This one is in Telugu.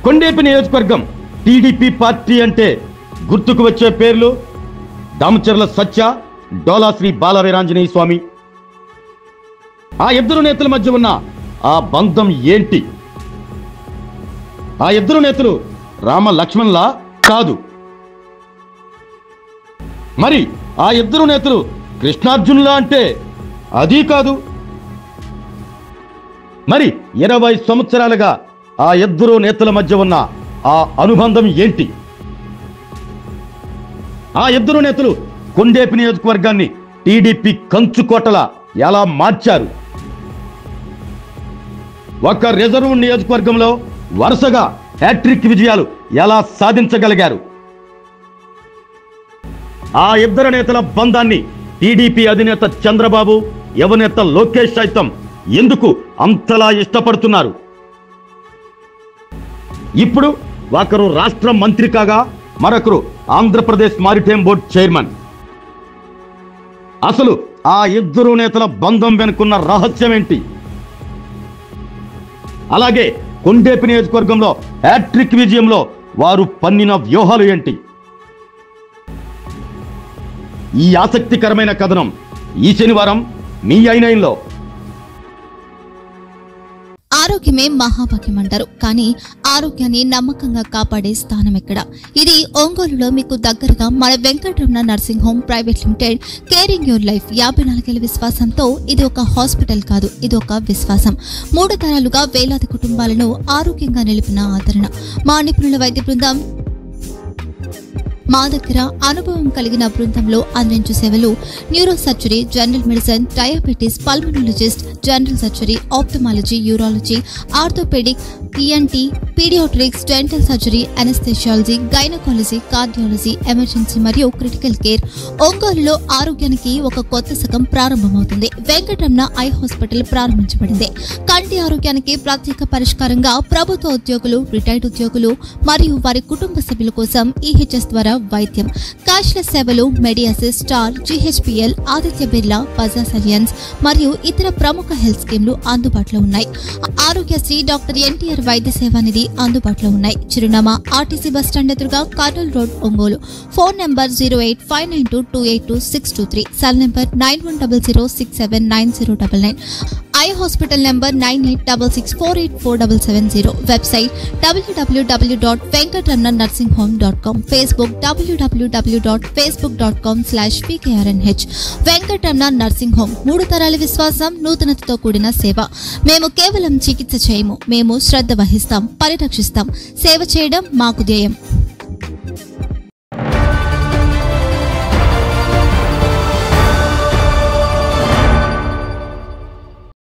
కొండేపి నియోజకవర్గం టీడీపీ పార్టీ అంటే గుర్తుకు వచ్చే పేర్లు దామచర్ల సత్య, డోలా శ్రీ బాలవీరాంజనేయ స్వామి. ఆ ఇద్దరు నేతల మధ్య ఉన్న ఆ బంధం ఏంటి? ఆ ఇద్దరు నేతలు రామ లక్ష్మణ్లా కాదు. మరి ఆ ఇద్దరు నేతలు కృష్ణార్జునులా అంటే అది కాదు. మరి 20 సంవత్సరాలుగా ఆ ఇద్దరు నేతల మధ్య ఉన్న ఆ అనుబంధం ఏంటి? ఆ ఇద్దరు నేతలు కొండేపి నియోజకవర్గాన్ని టీడీపీ కంచుకోటలా ఎలా మార్చారు? ఒక రిజర్వ్ నియోజకవర్గంలో వరుసగా హ్యాట్రిక్ విజయాలు ఎలా సాధించగలిగారు? ఆ ఇద్దరు నేతల బంధాన్ని టీడీపీ అధినేత చంద్రబాబు, యువనేత లోకేష్ సైతం ఎందుకు అంతలా ఇష్టపడుతున్నారు? ఇప్పుడు ఒకరు రాష్ట్ర మంత్రి కాగా మరొకరు ఆంధ్రప్రదేశ్ మారిటైమ్ బోర్డు చైర్మన్. అసలు ఆ ఇద్దరు నేతల బంధం వెనుకున్న రహస్యం ఏంటి? అలాగే కొండేపి నియోజకవర్గంలో హ్యాట్రిక్ విజయంలో వారు పన్నిన వ్యూహాలు ఏంటి? ఈ ఆసక్తికరమైన కథనం ఈ శనివారం మీ i9లో. ఆరోగ్యమే మహాభాగ్యం అంటారు, కానీ ఆరోగ్యాన్ని నమ్మకంగా కాపాడే స్థానం ఎక్కడ? ఇది ఒంగోలులో మీకు దగ్గరగా మన Venkataramana nursing home private limited. Caring your life 54 ఏళ్ల విశ్వాసంతో ఇది ఒక హాస్పిటల్ కాదు, ఇది ఒక విశ్వాసం. 3 తరాలుగా వేలాది కుటుంబాలను ఆరోగ్యంగా నిలిపిన ఆదరణ. మా నిపుణుల వైద్య బృందం మా దగ్గర అనుభవం కలిగిన బృందంలో అందించే సేవలు neuro surgery, general medicine, diabetes, pulmonologist, general surgery, ophthalmology, urology, orthopedic, ENT, pediatrics, dental surgery, anesthesiology, gynaecology, cardiology, emergency మరియు క్రిటికల్ కేర్. ఒంగోలులో ఆరోగ్యానికి ఒక కొత్త శకం ప్రారంభమవుతుంది. వెంకటరమణ ఐ హాస్పిటల్ ప్రారంభించబడింది. కంటి ఆరోగ్యానికి ప్రత్యేక పరిష్కారంగా ప్రభుత్వ ఉద్యోగులు, రిటైర్డ్ ఉద్యోగులు మరియు వారి కుటుంబ సభ్యుల కోసం EHS ద్వారా వైద్యం. క్యాష్లెస్ సేవలు మెడియాసిస్, Star, GHPL, Aditya Birla, Bajaj Allianz మరియు ఇతర ప్రముఖ హెల్త్ స్కీమ్లు అందుబాటులో ఉన్నాయి. ఆరోగ్యశ్రీ, డాక్టర్ NTR వైద్య సేవా నిధి అందుబాటులో ఉన్నాయి. చిరునామా RTC బస్ స్టాండ్ ఎదురుగా, Kurnool road, Ongole. Phone number 08592282623, cell number 9100679099. Eye hospital number 9866484770. Website www.venkatramananursinghome.com. Facebook www.facebook.com/VKRNH. Venkataramana nursing home, 3 తరాల విశ్వాసం, నూతనతతో కూడిన సేవ. మేము కేవలం చికిత్స చేయము, మేము శ్రద్ధ వహిస్తాం, పరిరక్షిస్తాం. సేవ చేయడం మాకు ధ్యేయం.